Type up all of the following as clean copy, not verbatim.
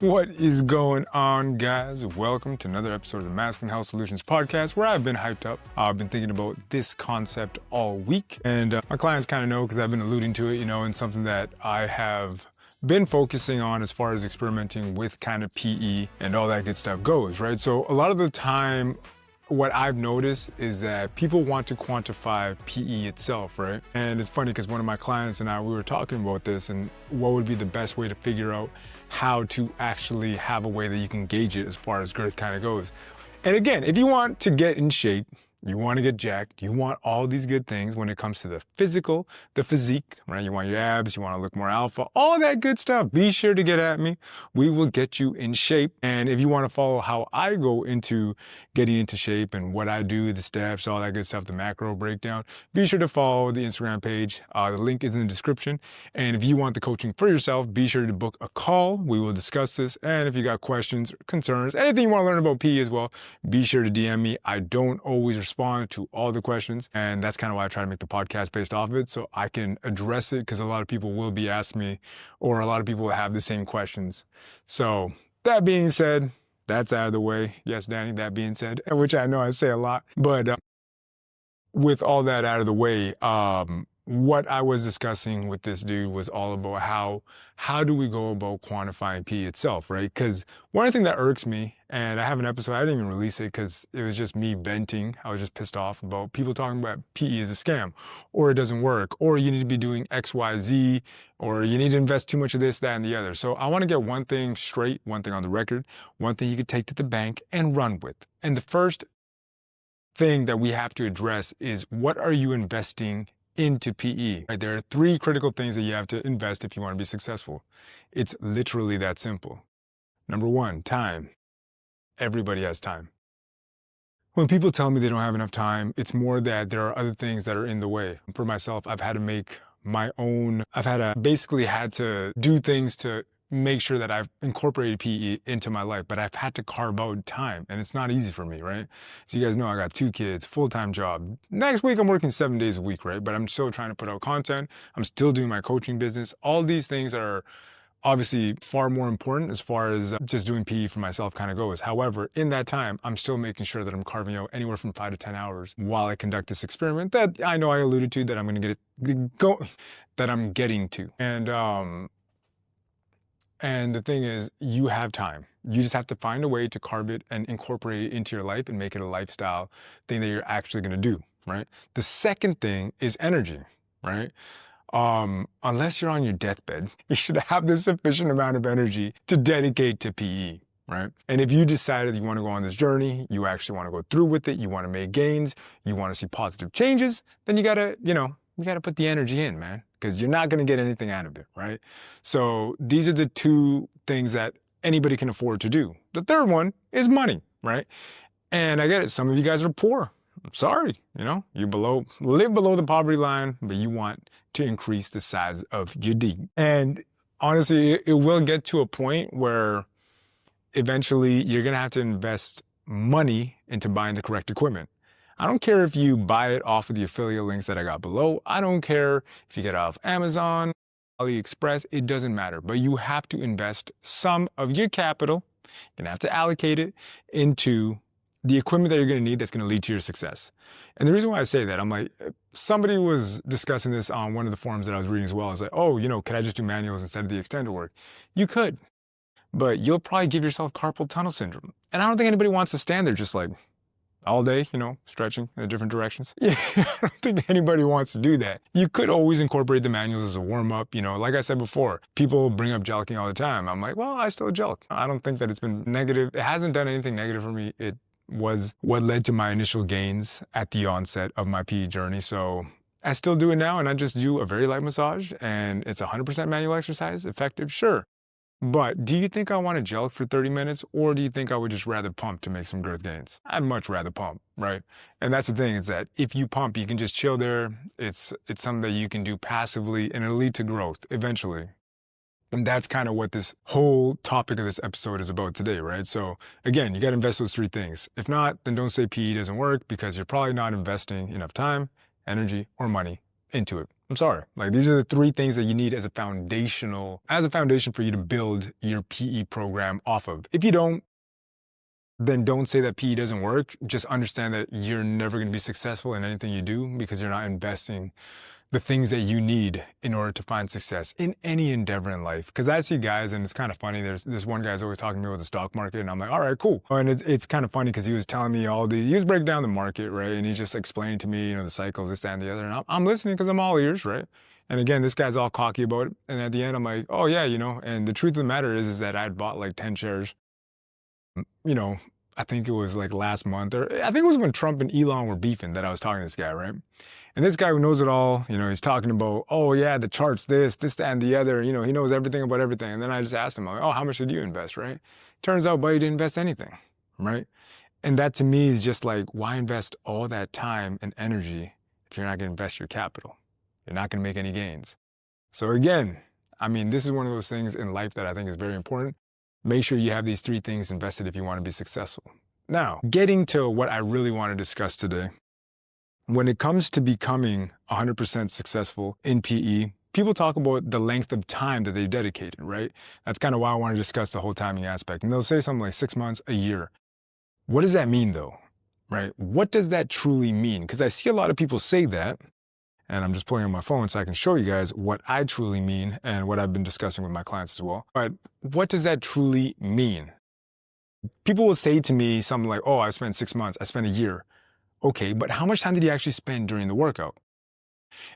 What is going on, guys? Welcome to another episode of the Masculine Health Solutions podcast, where I've been hyped up. I've been thinking about this concept all week, and my clients kind of know because I've been alluding to it, and something that I have been focusing on as far as experimenting with kind of PE and all that good stuff goes, right? So a lot of the time, what I've noticed is that people want to quantify PE itself, right? And it's funny because one of my clients and I, we were talking about this and what would be the best way to figure out how to actually have a way that you can gauge it as far as girth kind of goes. And again, if you want to get in shape, you want to get jacked, you want all these good things when it comes to the physical, the physique, right? You want your abs, you want to look more alpha, all that good stuff. Be sure to get at me. We will get you in shape. And if you want to follow how I go into getting into shape and what I do, the steps, all that good stuff, the macro breakdown, be sure to follow the Instagram page. The link is in the description. And if you want the coaching for yourself, be sure to book a call. We will discuss this. And if you got questions, concerns, anything you want to learn about PE as well, be sure to DM me. I don't always respond to all the questions, and that's kind of why I try to make the podcast based off of it, so I can address it, because a lot of people will be asking me, or a lot of people will have the same questions. So that being said, that's out of the way. Yes, Danny, that being said, which I know I say a lot, but with all that out of the way, what I was discussing with this dude was all about how do we go about quantifying PE itself, right? Because one thing that irks me, and I have an episode, I didn't even release it because it was just me venting. I was just pissed off about people talking about PE is a scam, or it doesn't work, or you need to be doing X, Y, Z, or you need to invest too much of this, that, and the other. So I want to get one thing straight, one thing on the record, one thing you could take to the bank and run with. And the first thing that we have to address is, what are you investing into PE? Right? There are three critical things that you have to invest if you want to be successful. It's literally that simple. Number one, time. Everybody has time. When people tell me they don't have enough time, it's more that there are other things that are in the way. For myself, I've had to basically had to do things to make sure that I've incorporated PE into my life, but I've had to carve out time, and it's not easy for me, right? So you guys know I got 2 kids, full-time job. Next week I'm working 7 days a week, right? But I'm still trying to put out content. I'm still doing my coaching business. All these things are obviously far more important as far as just doing PE for myself kind of goes. However, in that time, I'm still making sure that I'm carving out anywhere from 5 to 10 hours while I conduct this experiment that I know I alluded to, that I'm going to that I'm getting to. And the thing is, you have time. You just have to find a way to carve it and incorporate it into your life and make it a lifestyle thing that you're actually going to do, right? The second thing is energy, right? Unless you're on your deathbed, you should have the sufficient amount of energy to dedicate to PE, right? And if you decided you want to go on this journey, you actually want to go through with it, you want to make gains, you want to see positive changes, then you gotta put the energy in, man, because you're not going to get anything out of it, right? So these are the two things that anybody can afford to do. The third one is money, right? And I get it. Some of you guys are poor. I'm sorry, you live below the poverty line, but you want to increase the size of your D. And honestly, it will get to a point where eventually you're going to have to invest money into buying the correct equipment. I don't care if you buy it off of the affiliate links that I got below. I don't care if you get it off Amazon, AliExpress, it doesn't matter. But you have to invest some of your capital. You're going to have to allocate it into the equipment that you're going to need that's going to lead to your success. And the reason why I say that, I'm like, somebody was discussing this on one of the forums that I was reading as well. It's like, oh, could I just do manuals instead of the extended work? You could, but you'll probably give yourself carpal tunnel syndrome. And I don't think anybody wants to stand there just like all day, stretching in different directions. Yeah, I don't think anybody wants to do that. You could always incorporate the manuals as a warm-up. Like I said before, people bring up jelqing all the time. I'm like, well, I still jelq. I don't think that it's been negative. It hasn't done anything negative for me. It was what led to my initial gains at the onset of my PE journey. So I still do it now, and I just do a very light massage, and it's 100% manual exercise, effective, sure. But do you think I want to jelq for 30 minutes, or do you think I would just rather pump to make some girth gains? I'd much rather pump, right? And that's the thing, is that if you pump, you can just chill there. It's something that you can do passively, and it'll lead to growth eventually. And that's kind of what this whole topic of this episode is about today, right? So again, you got to invest those 3 things. If not, then don't say PE doesn't work, because you're probably not investing enough time, energy, or money into it. I'm sorry. Like, these are the three things that you need as a foundation for you to build your PE program off of. If you don't, then don't say that PE doesn't work. Just understand that you're never going to be successful in anything you do because you're not investing the things that you need in order to find success in any endeavor in life. Because I see guys, and it's kind of funny, there's this one guy's always talking to me about the stock market, and I'm like, all right, cool. And it's kind of funny because he was telling me he was breaking down the market, right? And he's just explaining to me, the cycles, this, that, and the other. And I'm listening because I'm all ears, right? And again, this guy's all cocky about it. And at the end, I'm like, oh yeah, and the truth of the matter is that I'd bought like 10 shares, I think it was like last month, or I think it was when Trump and Elon were beefing that I was talking to this guy, right? And this guy who knows it all, he's talking about, oh yeah, the charts, this, that, and the other, he knows everything about everything. And then I just asked him, I'm like, oh, how much did you invest, right? Turns out, buddy, didn't invest anything, right? And that to me is just like, why invest all that time and energy if you're not going to invest your capital? You're not going to make any gains. So again, this is one of those things in life that I think is very important. Make sure you have these three things invested if you want to be successful. Now, getting to what I really want to discuss today. When it comes to becoming 100% successful in PE, people talk about the length of time that they've dedicated, right? That's kind of why I want to discuss the whole timing aspect. And they'll say something like 6 months, a year. What does that mean though, right? What does that truly mean? Because I see a lot of people say that, and I'm just pulling on my phone so I can show you guys what I truly mean and what I've been discussing with my clients as well. But what does that truly mean? People will say to me something like, oh, I spent 6 months, I spent a year. Okay, but how much time did you actually spend during the workout?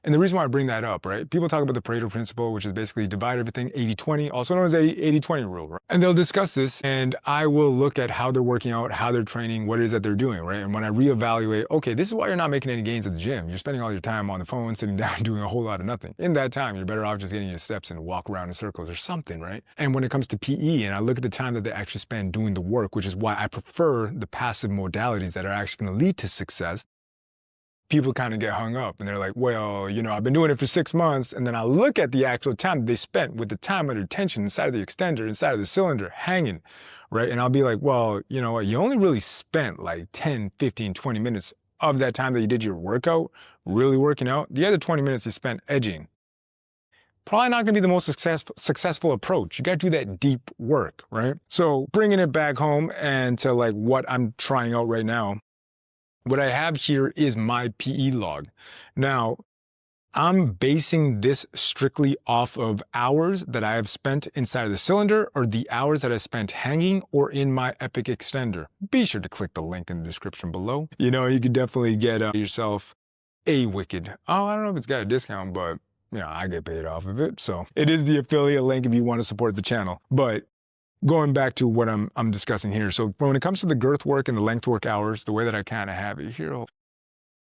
And the reason why I bring that up, right? People talk about the Pareto principle, which is basically divide everything 80-20, also known as 80-20 rule, right? And they'll discuss this, and I will look at how they're working out, how they're training, what it is that they're doing, right? And when I reevaluate, okay, this is why you're not making any gains at the gym. You're spending all your time on the phone, sitting down, doing a whole lot of nothing. In that time, you're better off just getting your steps and walk around in circles or something, right? And when it comes to PE, and I look at the time that they actually spend doing the work, which is why I prefer the passive modalities that are actually going to lead to success, people kind of get hung up and they're like, well, I've been doing it for 6 months. And then I look at the actual time that they spent with the time under tension inside of the extender, inside of the cylinder, hanging, right? And I'll be like, well, you know what? You only really spent like 10, 15, 20 minutes of that time that you did your workout, really working out. The other 20 minutes you spent edging. Probably not going to be the most successful approach. You got to do that deep work, right? So bringing it back home and to like what I'm trying out right now, what I have here is my PE log. Now, I'm basing this strictly off of hours that I have spent inside of the cylinder or the hours that I spent hanging or in my Epic extender. Be sure to click the link in the description below. You could definitely get yourself a wicked, I don't know if it's got a discount, but I get paid off of it. So it is the affiliate link if you want to support the channel. But going back to what I'm discussing here. So when it comes to the girth work and the length work hours, the way that I kind of have it here,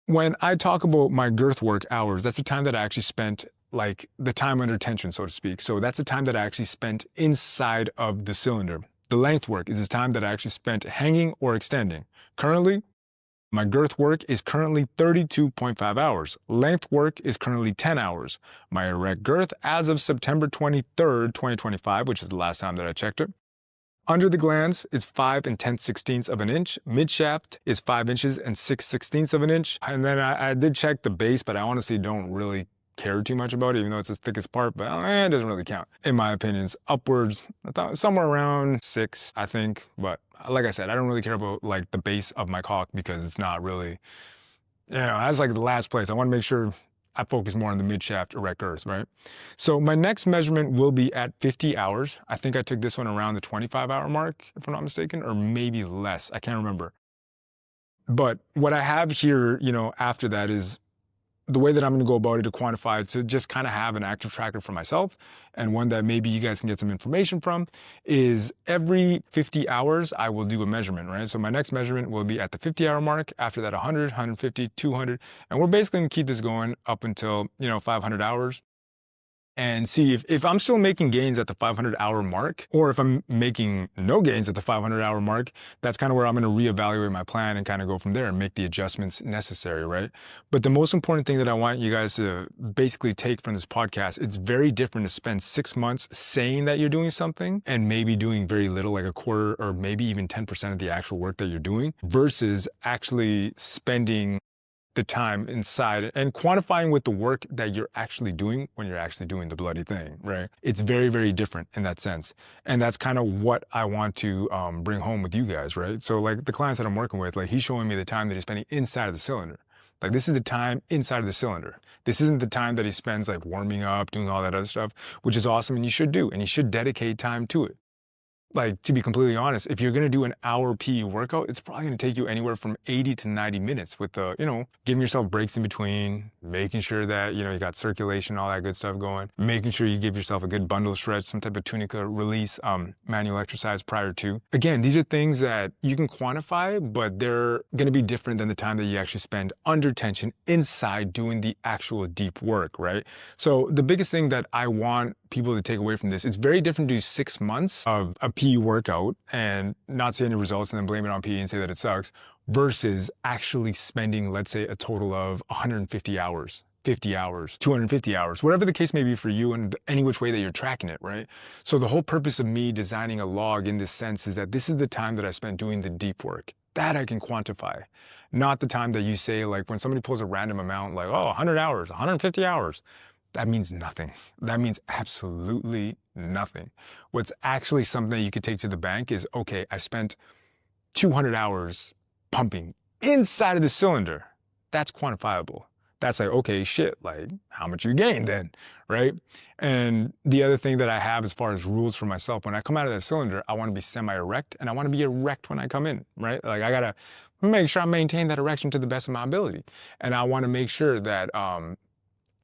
when I talk about my girth work hours, that's the time that I actually spent, like the time under tension, so to speak. So that's the time that I actually spent inside of the cylinder. The length work is the time that I actually spent hanging or extending. Currently, my girth work is currently 32.5 hours. Length work is currently 10 hours. My erect girth as of September 23rd, 2025, which is the last time that I checked it. Under the glands is 5 10/16 of an inch. Mid shaft is 5 inches and 6/16 of an inch. And then I did check the base, but I honestly don't really care too much about it, even though it's the thickest part, but it doesn't really count. In my opinion, it's upwards, I thought somewhere around 6, I think. But like I said, I don't really care about like the base of my cock because it's not really, that's like the last place. I want to make sure I focus more on the mid shaft erect girth, right? So my next measurement will be at 50 hours. I think I took this one around the 25-hour mark, if I'm not mistaken, or maybe less. I can't remember. But what I have here, after that is the way that I'm going to go about it to quantify it, to just kind of have an active tracker for myself, and one that maybe you guys can get some information from, is every 50 hours, I will do a measurement, right? So my next measurement will be at the 50-hour mark. After that, 100, 150, 200. And we're basically going to keep this going up until, 500 hours. And see if I'm still making gains at the 500-hour mark, or if I'm making no gains at the 500-hour mark, that's kind of where I'm going to reevaluate my plan and kind of go from there and make the adjustments necessary, right? But the most important thing that I want you guys to basically take from this podcast, it's very different to spend 6 months saying that you're doing something and maybe doing very little, like a quarter or maybe even 10% of the actual work that you're doing, versus actually spending the time inside and quantifying with the work that you're actually doing when you're actually doing the bloody thing, right? It's very, very different in that sense. And that's kind of what I want to bring home with you guys, right? So like the clients that I'm working with, like he's showing me the time that he's spending inside of the cylinder. Like this is the time inside of the cylinder. This isn't the time that he spends like warming up, doing all that other stuff, which is awesome and you should do, and you should dedicate time to it. Like, to be completely honest, if you're going to do an hour PE workout, it's probably going to take you anywhere from 80 to 90 minutes with the, giving yourself breaks in between, making sure that, you got circulation, all that good stuff going, making sure you give yourself a good bundle stretch, some type of tunica release, manual exercise prior to. Again, these are things that you can quantify, but they're going to be different than the time that you actually spend under tension inside doing the actual deep work, right? So the biggest thing that I want people to take away from this, it's very different to do 6 months of a PE workout and not see any results and then blame it on PE and say that it sucks versus actually spending, let's say, a total of 150 hours, 50 hours, 250 hours, whatever the case may be for you and any which way that you're tracking it, right? So the whole purpose of me designing a log in this sense is that this is the time that I spent doing the deep work. That I can quantify, not the time that you say, like when somebody pulls a random amount, like, oh, 100 hours, 150 hours. That means nothing. That means absolutely nothing. What's actually something that you could take to the bank is, okay, I spent 200 hours pumping inside of the cylinder. That's quantifiable. That's like, okay, shit, like how much you gained then, right? And the other thing that I have as far as rules for myself, when I come out of that cylinder, I want to be semi-erect and I want to be erect when I come in, right? Like I gotta make sure I maintain that erection to the best of my ability. And I want to make sure that,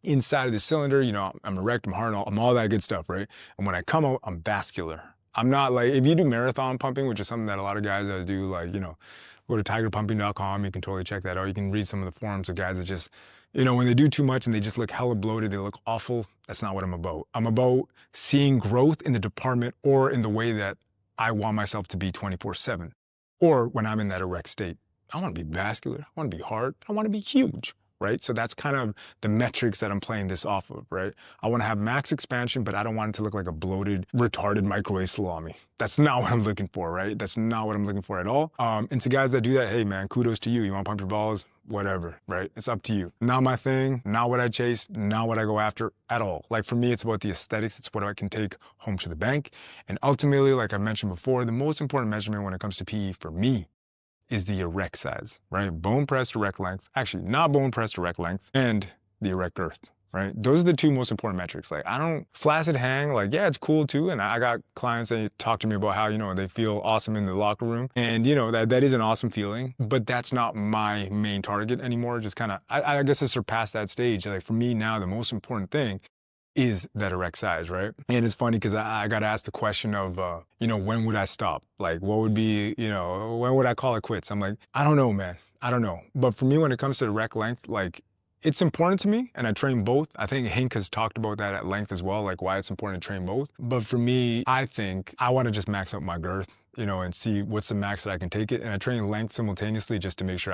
inside of the cylinder, I'm erect, I'm hard, I'm all that good stuff, right? And when I come out, I'm vascular. I'm not like, if you do marathon pumping, which is something that a lot of guys that do, like, go to tigerpumping.com, you can totally check that out. You can read some of the forums of guys that just, when they do too much and they just look hella bloated, they look awful. That's not what I'm about. I'm about seeing growth in the department or in the way that I want myself to be 24/7. Or when I'm in that erect state. I want to be vascular. I want to be hard. I want to be huge. Right? So that's kind of the metrics that I'm playing this off of, right? I want to have max expansion, but I don't want it to look like a bloated, retarded microwave salami. That's not what I'm looking for, right? That's not what I'm looking for at all. And to guys that do that, hey man, kudos to you. You want to pump your balls? Whatever, right? It's up to you. Not my thing, not what I chase, not what I go after at all. Like for me, it's about the aesthetics. It's what I can take home to the bank. And ultimately, like I mentioned before, the most important measurement when it comes to PE for me is the erect size, right? Bone pressed erect length, actually not bone pressed erect length, and the erect girth, right? Those are the two most important metrics. Like I don't flaccid hang, like, yeah, it's cool too. And I got clients that talk to me about how, they feel awesome in the locker room. And that is an awesome feeling, but that's not my main target anymore. Just kind of, I guess I surpassed that stage. Like for me now, the most important thing is that erect size, right? And it's funny because I got asked the question of, when would I stop? Like, what would be, when would I call it quits? I'm like, I don't know, man. I don't know. But for me, when it comes to erect length, like, it's important to me, and I train both. I think Hank has talked about that at length as well, like why it's important to train both. But for me, I think I want to just max out my girth, and see what's the max that I can take it. And I train length simultaneously just to make sure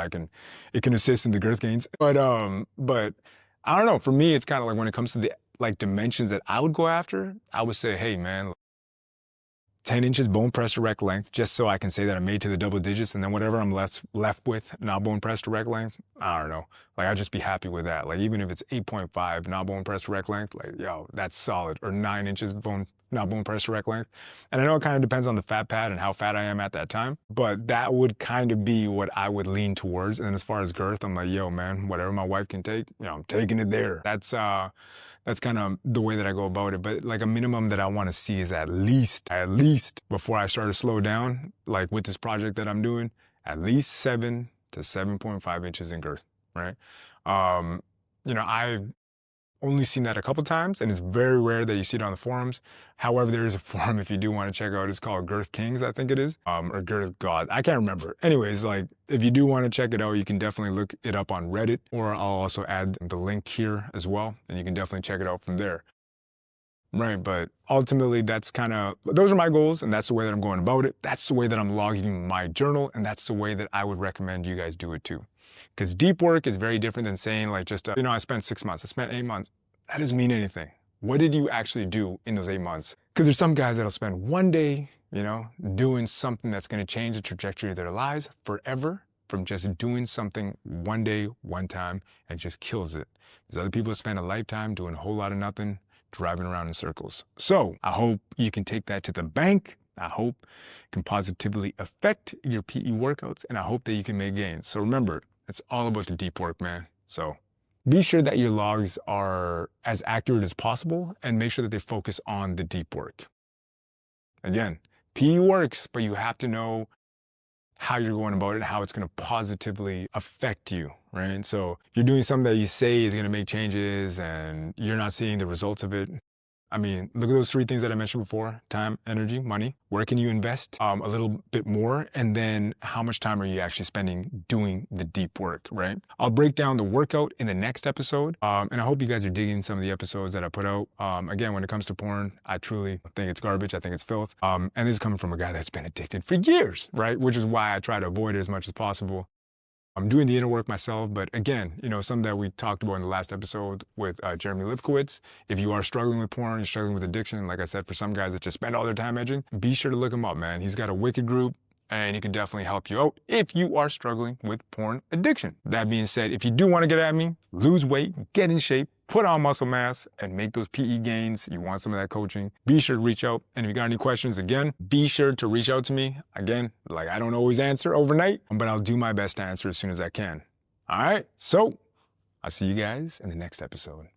it can assist in the girth gains. But I don't know. For me, it's kind of like when it comes to the dimensions that I would go after, I would say, hey man, 10 inches bone pressed erect length, just so I can say that I made to the double digits, and then whatever I'm left with, not bone pressed erect length, I don't know. Like I'd just be happy with that. Like even if it's 8.5 not bone pressed erect length, like yo, that's solid. Or 9 inches not bone pressed erect length. And I know it kind of depends on the fat pad and how fat I am at that time, but that would kind of be what I would lean towards. And as far as girth, I'm like, yo man, whatever my wife can take, I'm taking it there. That's kind of the way that I go about it. But like a minimum that I want to see is at least before I start to slow down, like with this project that I'm doing, at least 7 to 7.5 inches in girth, right? I've only seen that a couple times, and it's very rare that you see it on the forums. However, there is a forum if you do want to check out. It's called Girth Kings, I think it is, or Girth God. I can't remember. Anyways, like if you do want to check it out, you can definitely look it up on Reddit, or I'll also add the link here as well, and you can definitely check it out from there. Right, but ultimately those are my goals, and that's the way that I'm going about it. That's the way that I'm logging my journal, and that's the way that I would recommend you guys do it too. Because deep work is very different than saying like just, I spent 6 months, I spent 8 months. That doesn't mean anything. What did you actually do in those 8 months? Because there's some guys that'll spend one day, doing something that's going to change the trajectory of their lives forever, from just doing something one day, one time, and just kills it. There's other people who spend a lifetime doing a whole lot of nothing, driving around in circles. So I hope you can take that to the bank. I hope it can positively affect your PE workouts, and I hope that you can make gains. So remember, it's all about the deep work, man. So be sure that your logs are as accurate as possible and make sure that they focus on the deep work. Again, PE works, but you have to know how you're going about it, how it's going to positively affect you, right? So if you're doing something that you say is going to make changes and you're not seeing the results of it, I mean, look at those three things that I mentioned before: time, energy, money. Where can you invest a little bit more? And then how much time are you actually spending doing the deep work, right? I'll break down the workout in the next episode. And I hope you guys are digging some of the episodes that I put out. Again, when it comes to porn, I truly think it's garbage. I think it's filth. And this is coming from a guy that's been addicted for years, right? Which is why I try to avoid it as much as possible. I'm doing the inner work myself, but again, something that we talked about in the last episode with Jeremy Lipkowitz. If you are struggling with porn, you're struggling with addiction, like I said, for some guys that just spend all their time edging, be sure to look him up, man. He's got a wicked group, and he can definitely help you out if you are struggling with porn addiction. That being said, if you do want to get at me, lose weight, get in shape, put on muscle mass, and make those PE gains, you want some of that coaching, be sure to reach out. And if you got any questions, again, be sure to reach out to me. Again, I don't always answer overnight, but I'll do my best to answer as soon as I can. All right, so I'll see you guys in the next episode.